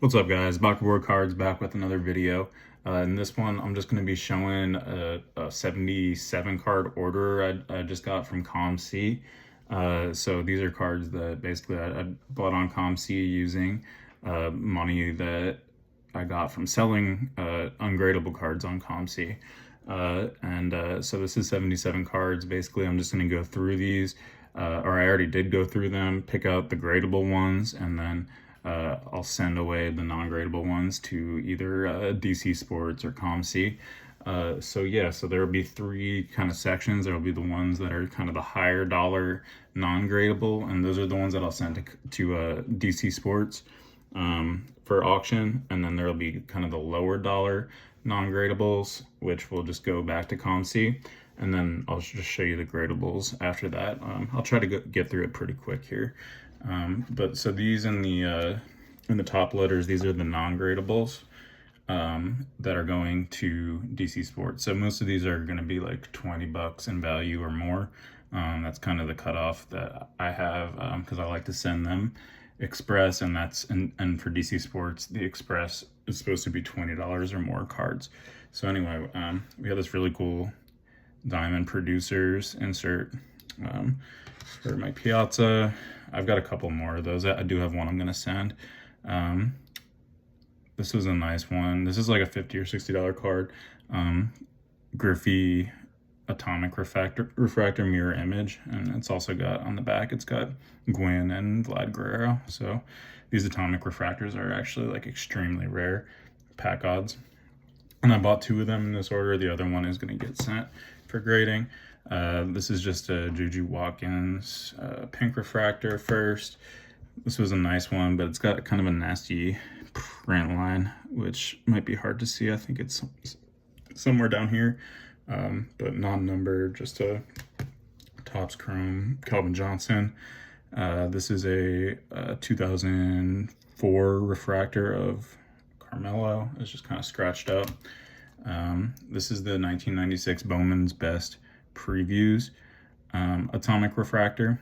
What's up, guys? Board Cards back with another video. In this one, I'm just going to be showing a 77 card order I just got from COMC. So these are cards that basically I bought on COMC using money that I got from selling ungradable cards on COMC. So this is 77 cards. Basically, I'm just going to go through these, or I already did go through them, pick out the gradable ones, and then I'll send away the non-gradable ones to either DC Sports or COMC. So there will be three kind of sections. There will be the ones that are kind of the higher dollar non-gradable, and those are the ones that I'll send to DC Sports for auction. And then there will be kind of the lower dollar non-gradables, which will just go back to COMC. And then I'll just show you the gradables after that. I'll try to get through it pretty quick here. But so these in the top letters, these are the non-gradables that are going to DC Sports. So most of these are going to be like 20 bucks in value or more. That's kind of the cutoff that I have because I like to send them express, and and for DC Sports, the express is supposed to be $20 or more cards. So anyway, we have this really cool diamond producers insert for my Piazza. I've got a couple more of those. I do have one I'm going to send. This was a nice one. This is like a $50 or $60 card. Griffey atomic refractor mirror image, and it's also got on the back, it's got Gwyn and Vlad Guerrero. So these atomic refractors are actually like extremely rare pack odds, and I bought two of them in this order. The other one is going to get sent for grading. This is just a Juju Watkins pink refractor first. This was a nice one, but it's got kind of a nasty print line, which might be hard to see. I think it's somewhere down here, but non-numbered, just a Topps Chrome Calvin Johnson. This is a 2004 refractor of Carmelo. It's just kind of scratched up. This is the 1996 Bowman's Best Previews atomic refractor.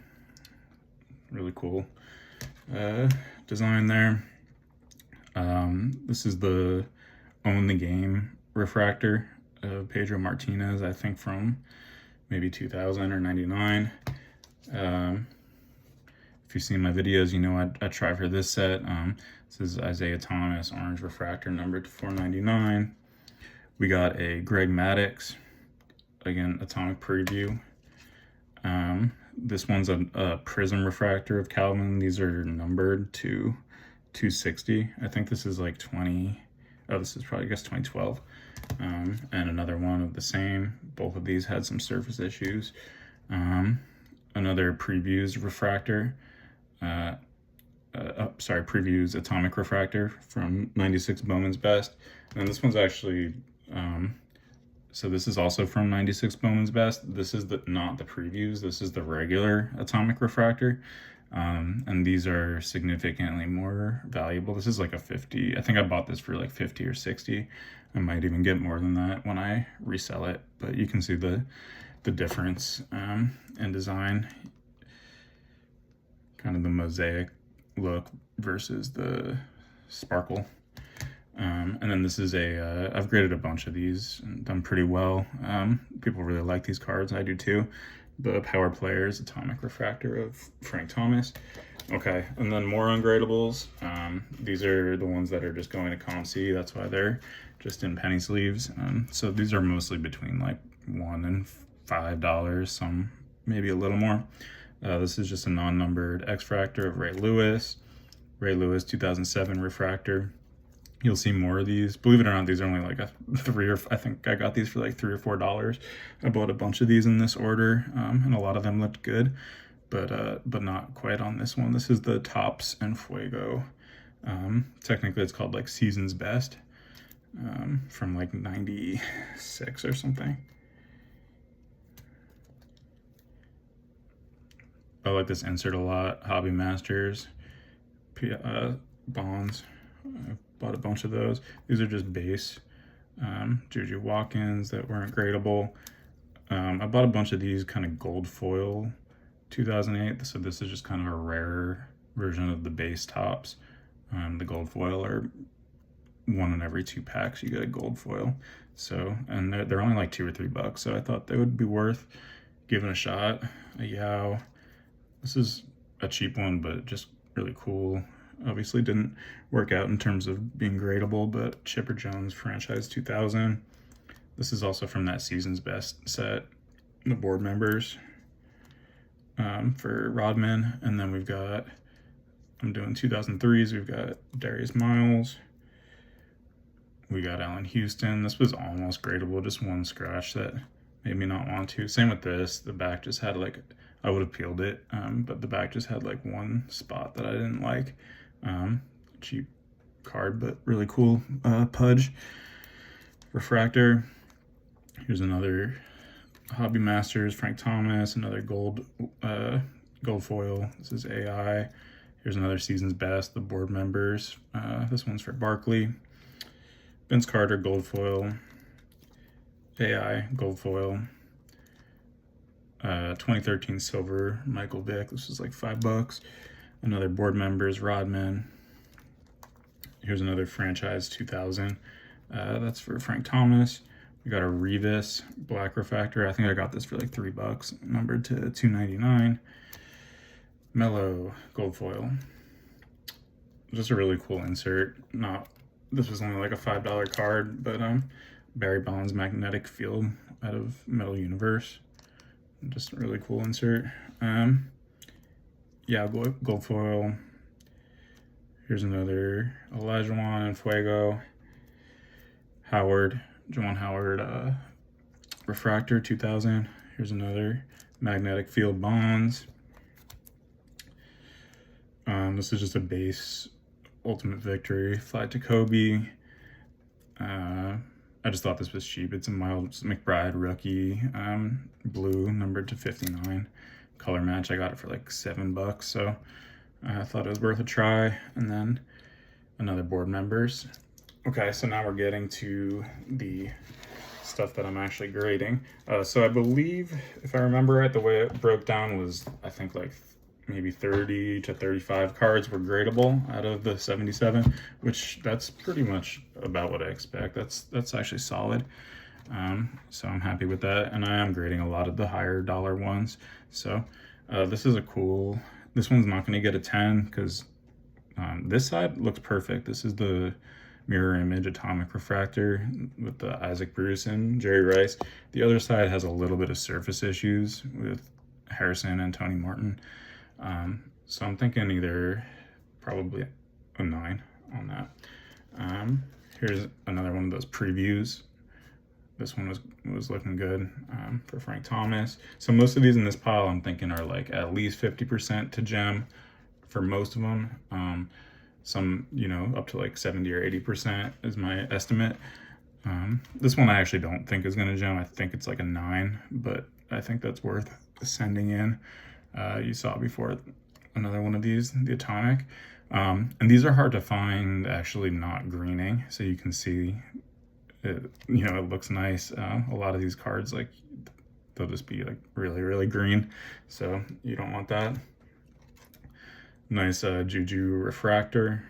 Really cool design there. This is the Own the Game refractor of Pedro Martinez, I think from maybe 2000 or 99. If you've seen my videos, you know I try for this set. This is Isaiah Thomas orange refractor numbered to 499. We got a Greg Maddux, again, atomic preview. This one's a prism refractor of Calvin. These are numbered to 260. I think this is like 20. Oh, this is probably, I guess, 2012. And another one of the same. Both of these had some surface issues. Another previews refractor. Previews atomic refractor from 96 Bowman's Best. And this one's actually, so this is also from 96 Bowman's Best. This is not the previews. This is the regular atomic refractor. And these are significantly more valuable. This is like a 50. I think I bought this for like 50 or 60. I might even get more than that when I resell it, but you can see the difference in design, kind of the mosaic look versus the sparkle. And then this is I've graded a bunch of these and done pretty well. People really like these cards. I do too. The Power Players atomic refractor of Frank Thomas. Okay, and then more ungradables. These are the ones that are just going to COMC. That's why they're just in penny sleeves. So these are mostly between like $1 and $5, some maybe a little more. This is just a non-numbered X-Fractor of Ray Lewis 2007 refractor. You'll see more of these. Believe it or not, these are only like I think I got these for like $3 or $4. I bought a bunch of these in this order, and a lot of them looked good, but not quite on this one. This is the Topps and Fuego. Technically, it's called like Season's Best, from like 96 or something. I like this insert a lot. Hobby Masters, Bonds. I bought a bunch of those. These are just base Juju Watkins that weren't gradable. I bought a bunch of these kind of gold foil 2008. So this is just kind of a rarer version of the base Topps The gold foil are 1 in every 2 packs you get a gold foil. So, and they're only like $2 or $3, so I thought they would be worth giving a shot. A Yao. This is a cheap one, but just really cool. Obviously didn't work out in terms of being gradable, but Chipper Jones Franchise 2000. This is also from that Season's Best set, the board members for Rodman. And then we've got, I'm doing 2003s, we've got Darius Miles. We got Allen Houston. This was almost gradable, just one scratch that made me not want to. Same with this. The back just had like, I would have peeled it, but the back just had like one spot that I didn't like. Cheap card, but really cool Pudge. Refractor. Here's another Hobby Masters, Frank Thomas, another gold foil. This is AI. Here's another Season's Best, the board members. This one's for Barkley. Vince Carter, gold foil. AI, gold foil. 2013 silver, Michael Vick. This is like $5. Another board members, Rodman. Here's another Franchise 2000. That's for Frank Thomas. We got a Revis black refractor. I think I got this for like $3, numbered to $2.99. Mellow gold foil. Just a really cool insert. This was only like a $5 card, but Barry Bonds magnetic field out of Metal Universe. Just a really cool insert. Yeah, gold foil. Here's another Olajuwon and Fuego. Juwan Howard refractor 2000. Here's another magnetic field Bonds. This is just a base Ultimate Victory Flight to Kobe. I just thought this was cheap. It's a Miles McBride rookie, blue, numbered to 59. Color match. I got it for like $7, so I thought it was worth a try. And then another board members. Okay, so now we're getting to the stuff that I'm actually grading. So I believe, if I remember right, the way it broke down was, I think like maybe 30 to 35 cards were gradable out of the 77, which that's pretty much about what I expect. That's actually solid. So I'm happy with that, and I am grading a lot of the higher dollar ones. So this is this one's not going to get a 10 because this side looks perfect. This is the mirror image atomic refractor with the Isaac Bruce and Jerry Rice. The other side has a little bit of surface issues with Harrison and Tony Martin. So I'm thinking either probably a 9 on that. Here's another one of those previews. This one was looking good for Frank Thomas. So most of these in this pile I'm thinking are like at least 50% to gem for most of them. Some, up to like 70 or 80% is my estimate. This one I actually don't think is going to gem. I think it's like a 9, but I think that's worth sending in. You saw before another one of these, the atomic. And these are hard to find actually not greening. So you can see it, it looks nice. A lot of these cards, like they'll just be like really, really green. So you don't want that. Nice Juju refractor.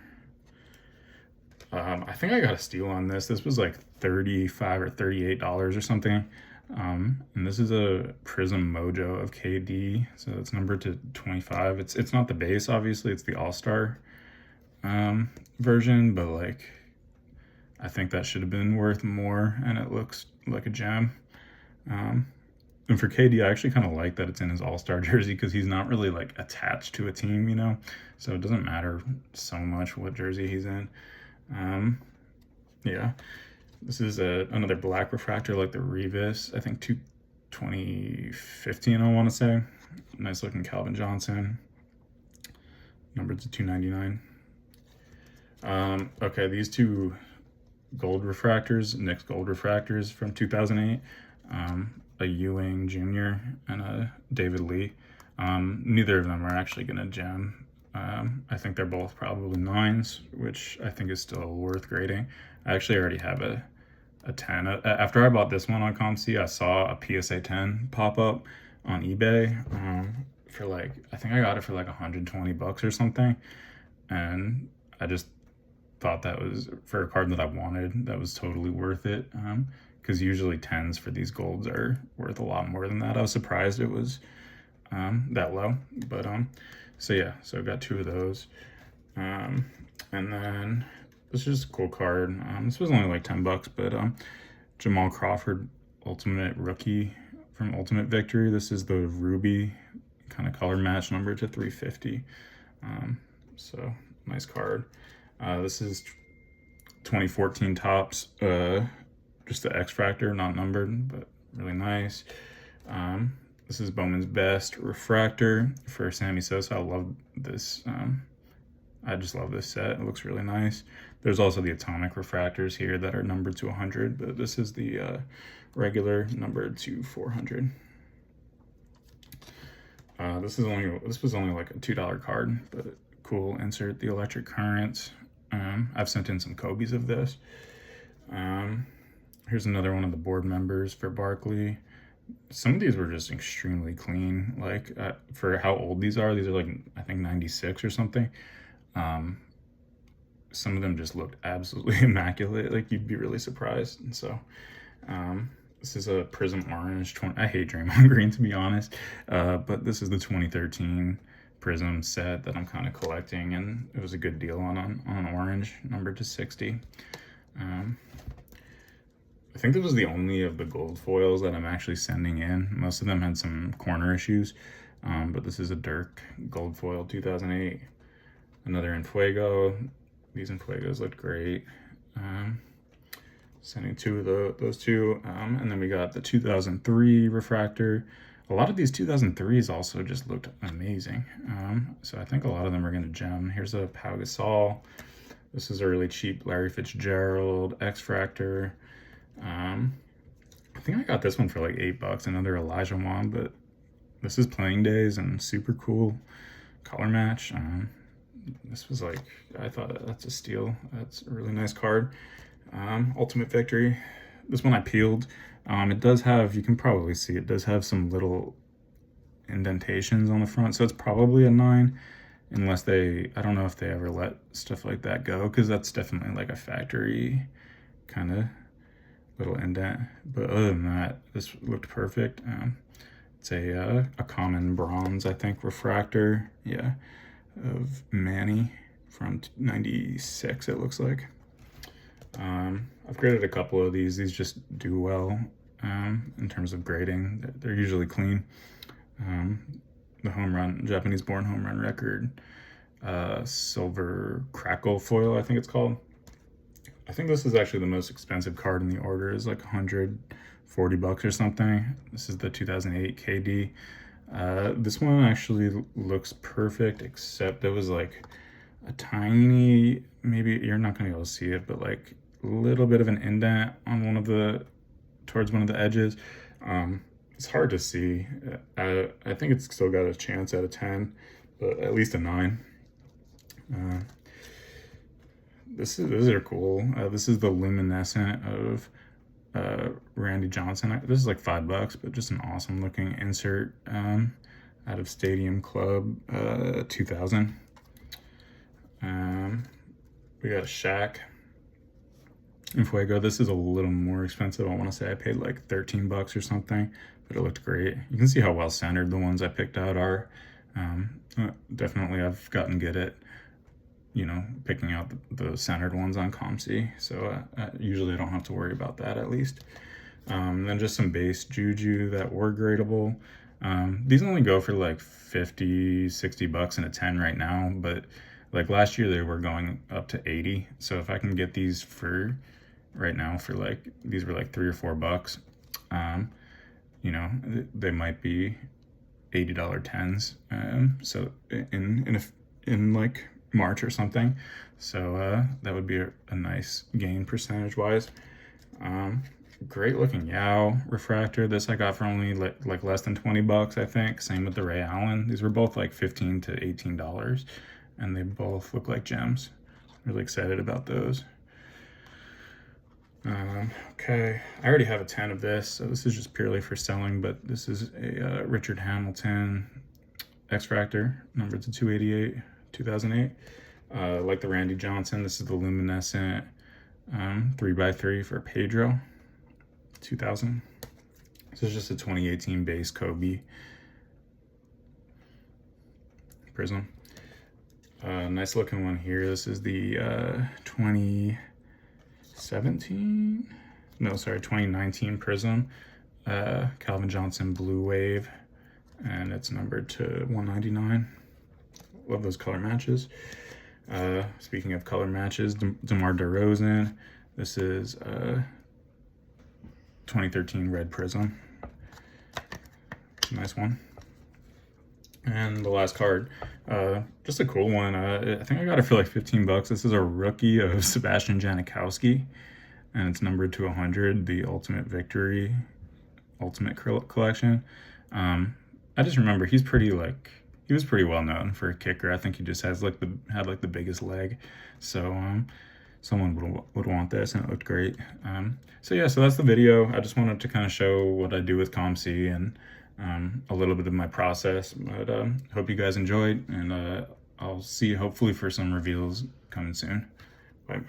I think I got a steal on this. This was like $35 or $38 or something. And this is a Prism Mojo of KD, so it's numbered to 25. It's not the base, obviously, it's the All-Star version, but like I think that should have been worth more, and it looks like a gem. And for KD, I actually kind of like that it's in his All-Star jersey because he's not really like attached to a team, so it doesn't matter so much what jersey he's in. Yeah. This is another black refractor like the Revis, I think 2015 I want to say. Nice looking Calvin Johnson, numbered to $2.99. Okay, these two gold refractors, Nick's gold refractors from 2008, a Ewing Jr. and a David Lee. Neither of them are actually going to gem. I think they're both probably 9s, which I think is still worth grading. I actually already have a 10. After I bought this one on COMC, I saw a PSA 10 pop up on eBay for like, I think I got it for like $120 or something. And I just thought that was, for a card that I wanted, that was totally worth it. Because usually 10s for these golds are worth a lot more than that. I was surprised it was that low, but so yeah, so I got 2 of those. And then this is just a cool card. This was only like 10 bucks, but Jamal Crawford Ultimate Rookie from Ultimate Victory. This is the ruby kind of color match number to 350. So nice card. This is 2014 tops, just the X Fractor, not numbered, but really nice. This is Bowman's Best Refractor for Sammy Sosa. I love this. I just love this set. It looks really nice. There's also the Atomic Refractors here that are numbered to 100, but this is the regular numbered to 400. This was only like a $2 card, but cool. Insert the Electric Currents. I've sent in some Kobe's of this. Here's another one of the board members for Barkley. Some of these were just extremely clean. Like for how old these are like, I think 96 or something. Some of them just looked absolutely immaculate. Like you'd be really surprised. And so this is a Prism Orange. I hate Draymond Green, to be honest. But this is the 2013 Prism set that I'm kind of collecting, and it was a good deal on an orange, numbered to 60. I think this was the only of the gold foils that I'm actually sending in. Most of them had some corner issues, but this is a Dirk gold foil 2008. Another Enfuego. These Enfuegos looked great. Sending 2 of those 2. And then we got the 2003 refractor. A lot of these 2003s also just looked amazing. So I think a lot of them are going to gem. Here's a Pau Gasol. This is a really cheap Larry Fitzgerald X-Fractor. I think I got this one for like $8. Another Elijah Wan, but this is playing days and super cool color match. This was like, I thought that's a steal. That's a really nice card. Ultimate Victory. This one I peeled. It does have, you can probably see, it does have some little indentations on the front, so it's probably a 9, unless they, I don't know if they ever let stuff like that go, because that's definitely like a factory kind of little indent. But other than that, this looked perfect. It's a common bronze, I think, refractor, yeah, of Manny from 96, it looks like. I've graded a couple of these. These just do well in terms of grading. They're usually clean. The home run, Japanese born home run record, silver crackle foil, I think it's called. I think this is actually the most expensive card in the order. It's like $140 or something. This is the 2008 KD. This one actually looks perfect, except there was like a tiny, maybe you're not gonna be able to see it, but like a little bit of an indent on towards one of the edges. It's hard to see. I think it's still got a chance at a 10, but at least a 9. These are cool. This is the luminescent of Randy Johnson. This is like $5, but just an awesome looking insert out of Stadium Club 2000. We got a Shaq Enfuego. This is a little more expensive. I want to say I paid like $13 or something, but it looked great. You can see how well centered the ones I picked out are. Definitely I've gotten good at, you know, picking out the centered ones on COMC, so usually I don't have to worry about that, at least. Then just some base Juju that were gradable. These only go for like $50-$60 in a 10 right now, but like last year they were going up to 80. So if I can get these for right now for like, these were like $3 or $4, you know, they might be $80 10s. So in like March or something. So that would be a nice gain percentage wise. Great looking Yao refractor. This I got for only like less than $20, I think. Same with the Ray Allen. These were both like $15 to $18, and they both look like gems. Really excited about those. Okay, I already have a 10 of this, so this is just purely for selling, but this is a Richard Hamilton X-Fractor, numbered to 288, 2008. Like the Randy Johnson, this is the luminescent 3x3 for Pedro 2000. So it's just a 2018 base Kobe prism. Nice looking one here. This is the 2019 prism, Calvin Johnson Blue Wave, and it's numbered to 199. Love those color matches. Speaking of color matches, DeMar DeRozan. This is 2013 red prism. Nice one. And the last card, just a cool one. I think I got it for like 15 bucks. This is a rookie of Sebastian Janikowski, and it's numbered to 100, the Ultimate Victory Ultimate Collection. I just remember he was pretty well known for a kicker. I think he just had like the biggest leg, so someone would want this, and it looked great. So yeah, so that's the video. I just wanted to kind of show what I do with COMC and a little bit of my process. But hope you guys enjoyed, and I'll see you hopefully for some reveals coming soon. Bye.